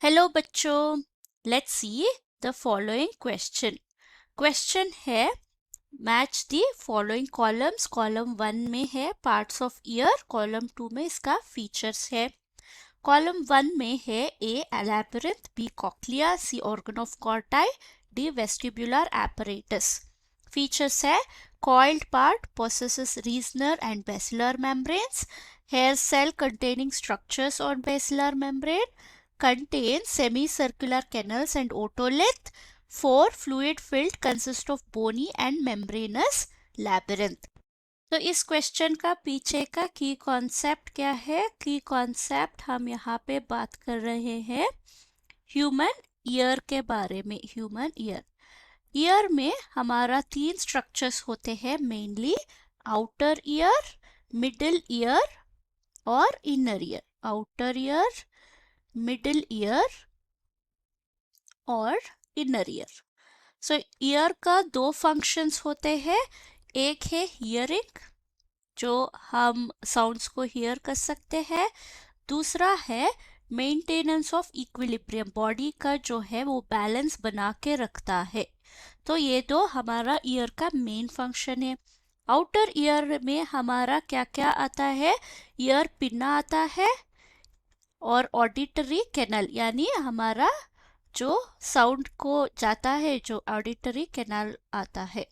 Hello बच्चों, let's see the following question. Question है match the following columns. Column 1 में है पार्ट्स ऑफ ईयर, कॉलम 2 में इसका फीचर्स है। कॉलम 1 में है A labyrinth, B cochlea, C organ of Corti, D vestibular apparatus। Features है coiled part possesses Reisner and basilar membranes. Hair cell containing structures on basilar membrane contains semicircular canals and otolith. 4. Fluid filled consists of bony and membranous labyrinth. तो इस question का पीछे का की concept क्या है? की कॉन्सेप्ट हम यहाँ पे बात कर रहे हैं ह्यूमन ईयर के बारे में। ह्यूमन ईयर में हमारा 3 स्ट्रक्चर्स होते हैं mainly, outer ear, middle ear और inner ear. Outer ear, middle ear और इनर ईयर। सो ईयर का 2 फंक्शंस होते हैं। एक है हियरिंग, जो हम साउंड्स को हियर कर सकते हैं। दूसरा है मेंटेनेंस ऑफ इक्विलिब्रियम, बॉडी का जो है वो बैलेंस बना के रखता है। तो ये दो हमारा ईयर का मेन फंक्शन है। आउटर ईयर में हमारा क्या क्या आता है? ईयर पिन्ना आता है और ऑडिटरी कैनल, यानी हमारा जो साउंड को जाता है, जो ऑडिटरी कैनल आता है।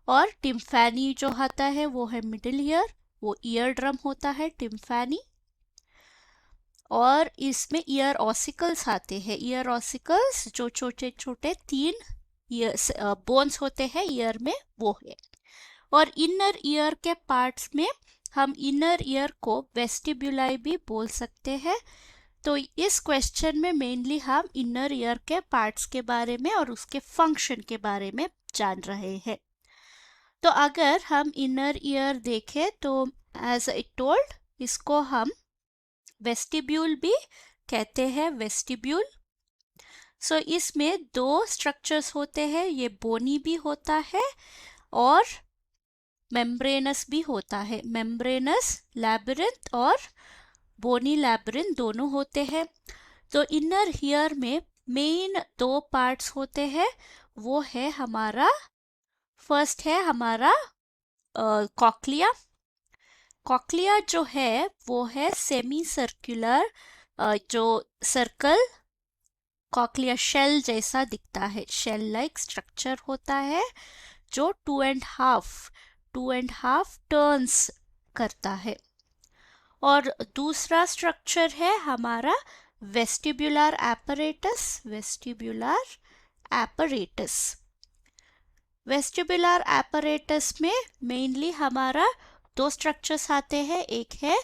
और टिम्फैनी जो आता है वो है मिडिल ईयर, वो ईयर ड्रम होता है टिम्फैनी। और इसमें ईयर ऑसिकल्स आते हैं। ईयर ऑसिकल्स जो छोटे छोटे 3 बोन्स होते हैं ईयर में, वो है। और इनर ईयर के पार्ट्स में हम इनर ईयर को वेस्टिब्यूलाई भी बोल सकते हैं। तो इस क्वेश्चन में मेनली हम इनर ईयर के पार्ट्स के बारे में और उसके फंक्शन के बारे में जान रहे हैं। तो अगर हम इनर ईयर देखें तो एज आई टोल्ड, इसको हम वेस्टिब्यूल भी कहते हैं, वेस्टिब्यूल। सो इसमें 2 स्ट्रक्चर्स होते हैं, ये बोनी भी होता है और मेम्ब्रेनस भी होता है। मेम्ब्रेनस लैबिरिंथ और बोनी लैबिरिंथ दोनों होते हैं। तो इनर ईयर में मेन 2 पार्ट्स होते हैं। वो है हमारा, फर्स्ट है हमारा कॉक्लिया। कॉक्लिया जो है वो है सेमी सर्कुलर, जो सर्कल कॉक्लिया शेल जैसा दिखता है, शेल लाइक स्ट्रक्चर होता है, जो 2.5 टर्न्स करता है। और दूसरा स्ट्रक्चर है हमारा vestibular apparatus। Vestibular apparatus, vestibular apparatus में मेनली हमारा 2 स्ट्रक्चर्स आते हैं। एक है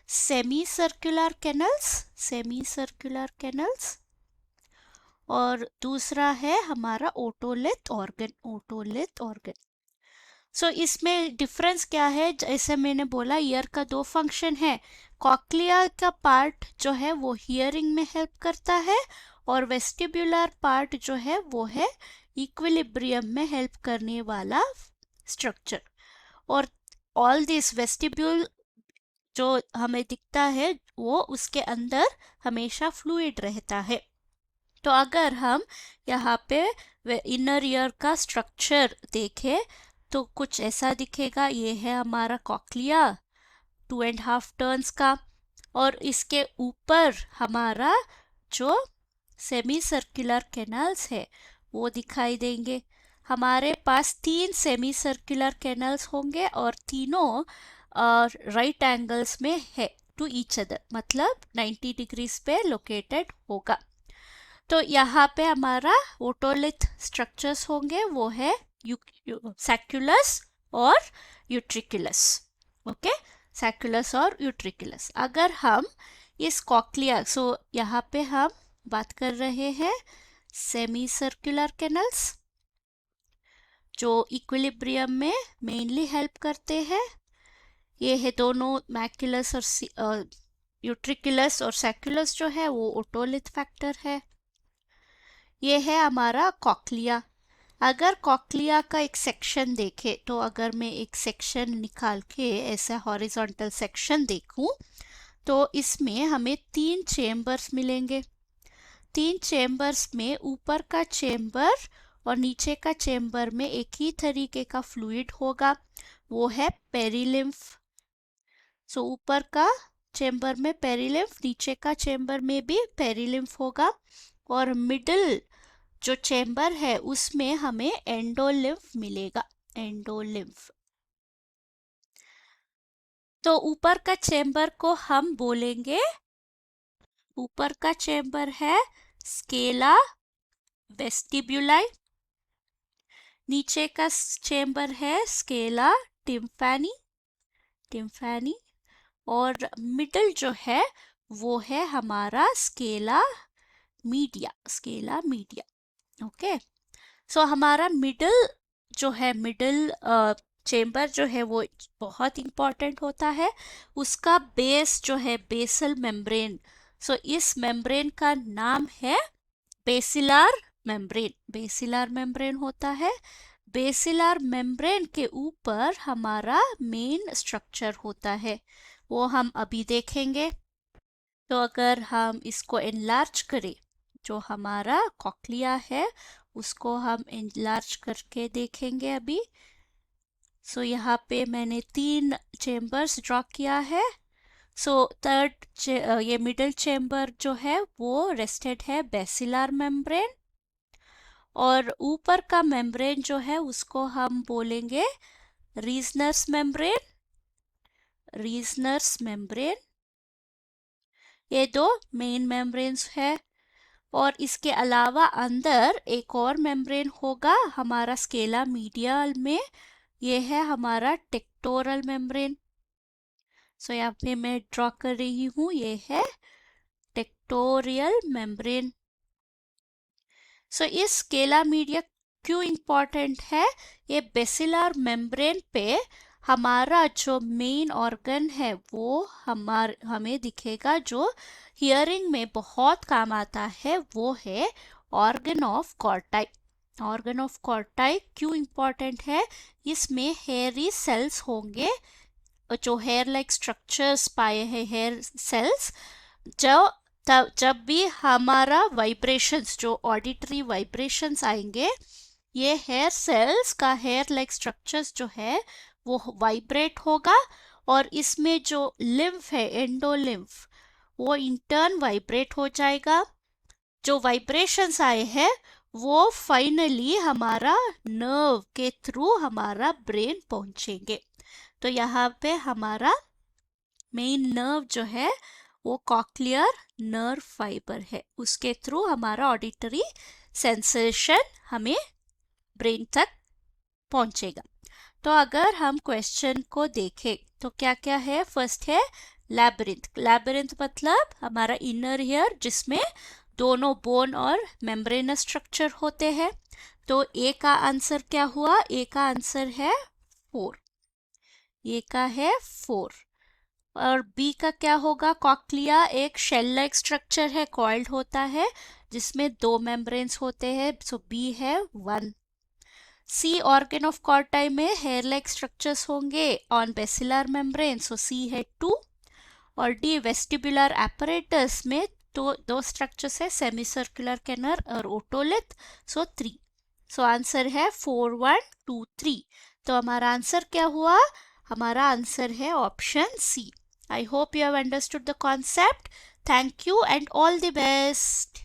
semi circular canals, semi circular canals, और दूसरा है हमारा ओटोलिथ ऑर्गन, ओटोलिथ ऑर्गन। सो इसमें डिफरेंस क्या है? जैसे मैंने बोला, ईयर का 2 फंक्शन है। कॉक्लिया का पार्ट जो है वो हियरिंग में हेल्प करता है, और वेस्टिब्युलर पार्ट जो है वो है इक्विलिब्रियम में हेल्प करने वाला स्ट्रक्चर। और ऑल दिस वेस्टिब्यूल जो हमें दिखता है वो उसके अंदर हमेशा फ्लूइड रहता है। तो अगर हम यहाँ पे इनर ईयर का स्ट्रक्चर देखें तो कुछ ऐसा दिखेगा। ये है हमारा कॉक्लिया 2.5 टर्न्स का, और इसके ऊपर हमारा जो सेमी सर्कुलर कैनल्स है वो दिखाई देंगे। हमारे पास 3 सेमी सर्कुलर कैनल्स होंगे और तीनों राइट एंगल्स में है टू ईच अदर, मतलब 90 डिग्रीज पे लोकेटेड होगा। तो यहाँ पे हमारा ओटोलिथ स्ट्रक्चर्स होंगे, वो है सैक्युलस और यूट्रिकुलस। ओके, सैक्युलस और यूट्रिकुलस। अगर हम इस कॉक्लिया, सो यहाँ पे हम बात कर रहे हैं सेमी सर्कुलर कैनल्स, जो इक्विलिब्रियम में मेनली हेल्प करते हैं। ये है दोनों, मैक्युलस और यूट्रिकुलस और सैक्युलस जो है वो ओटोलिथ फैक्टर है। ये है हमारा कॉक्लिया। अगर कॉक्लिया का एक सेक्शन देखे तो अगर मैं एक सेक्शन निकाल के ऐसा हॉरिजॉन्टल सेक्शन देखूं तो इसमें हमें 3 चेम्बर्स मिलेंगे। तीन चेम्बर्स में ऊपर का चेम्बर और नीचे का चेम्बर में एक ही तरीके का फ्लूइड होगा, वो है पेरिलिम्फ। सो ऊपर का चेम्बर में पेरिलिम्फ, नीचे का चेम्बर में भी पेरिलिम्फ होगा, और मिडिल जो चेम्बर है उसमें हमें एंडोलिम्फ मिलेगा, एंडोलिम्फ। तो ऊपर का चेम्बर को हम बोलेंगे, ऊपर का चेम्बर है स्केला वेस्टिब्यूलाई, नीचे का चेम्बर है स्केला टिम्फैनी, टिम्फैनी, और मिडल जो है वो है हमारा scala media, scala media. Okay, so हमारा मिडल जो है, मिडल चेम्बर जो है वो बहुत इंपॉर्टेंट होता है। उसका बेस जो है बेसल मेम्ब्रेन, सो इस मेम्ब्रेन का नाम है बेसिलार मेम्ब्रेन, बेसिलार मेम्ब्रेन होता है। बेसिलार मेम्ब्रेन के ऊपर हमारा मेन स्ट्रक्चर होता है, वो हम अभी देखेंगे। तो अगर हम इसको एनलार्ज करें, जो हमारा कॉक्लिया है उसको हम एनलार्ज करके देखेंगे अभी। सो यहाँ पे मैंने 3 चेम्बर्स ड्रॉ किया है। सो थर्ड ये मिडिल चेम्बर जो है वो रेस्टेड है बेसिलार मेम्ब्रेन, और ऊपर का मेम्ब्रेन जो है उसको हम बोलेंगे रीजनर्स मेम्ब्रेन, रीजनर्स मेम्ब्रेन। ये दो मेन मेम्ब्रेन्स है, और इसके अलावा अंदर एक और मेम्ब्रेन होगा हमारा स्केला मीडियल में, ये है हमारा टेक्टोरल मेम्ब्रेन। सो यहाँ पे मैं ड्रॉ कर रही हूँ, ये है टेक्टोरियल मेम्ब्रेन। सो इस स्केला मीडिया क्यों इम्पॉर्टेंट है? ये बेसिलर मेम्ब्रेन पे हमारा जो मेन ऑर्गन है वो हमें दिखेगा, जो हियरिंग में बहुत काम आता है, वो है organ of Corti. Organ of Corti क्यों इम्पॉर्टेंट है? इसमें हेयरी सेल्स होंगे, जो हेयर लाइक स्ट्रक्चर्स पाए हैं, हेयर सेल्स। जो जब भी हमारा वाइब्रेशंस, जो ऑडिटरी वाइब्रेशंस आएंगे, ये हेयर सेल्स का हेयर लाइक स्ट्रक्चर्स जो है वो वाइब्रेट होगा, और इसमें जो लिम्फ है, एंडोलिम्फ, वो इंटर्न वाइब्रेट हो जाएगा। जो वाइब्रेशंस आए हैं वो फाइनली हमारा नर्व के थ्रू हमारा ब्रेन पहुंचेंगे। तो यहाँ पे हमारा मेन नर्व जो है वो कॉक्लियर नर्व फाइबर है, उसके थ्रू हमारा ऑडिटरी सेंसेशन हमें ब्रेन तक पहुंचेगा। तो अगर हम क्वेश्चन को देखें तो क्या क्या है? फर्स्ट है लैबिरिंथ। लैबिरिंथ मतलब हमारा इनर ईयर जिसमें दोनों बोन और मेम्ब्रेनस स्ट्रक्चर होते हैं। तो ए का आंसर क्या हुआ? ए का आंसर है 4, ए का है 4। और बी का क्या होगा? कॉक्लिया एक शेल लाइक स्ट्रक्चर है, कॉइल्ड होता है, जिसमें 2 मेम्ब्रेन्स होते हैं, सो बी है 1। सी ऑर्गन ऑफ कॉर्टाई में हेयर लाइक स्ट्रक्चर्स होंगे ऑन बेसिलर मेम्ब्रेन, सो सी है 2। और डी वेस्टिबुलर एपरेटस में तो 2 स्ट्रक्चर्स है, सेमी सर्कुलर कैनल और ओटोलिथ, सो 3। सो आंसर है 4, 1, 2, 3। तो हमारा आंसर क्या हुआ? हमारा आंसर है option C. I hope you have understood the concept. Thank you and all the best.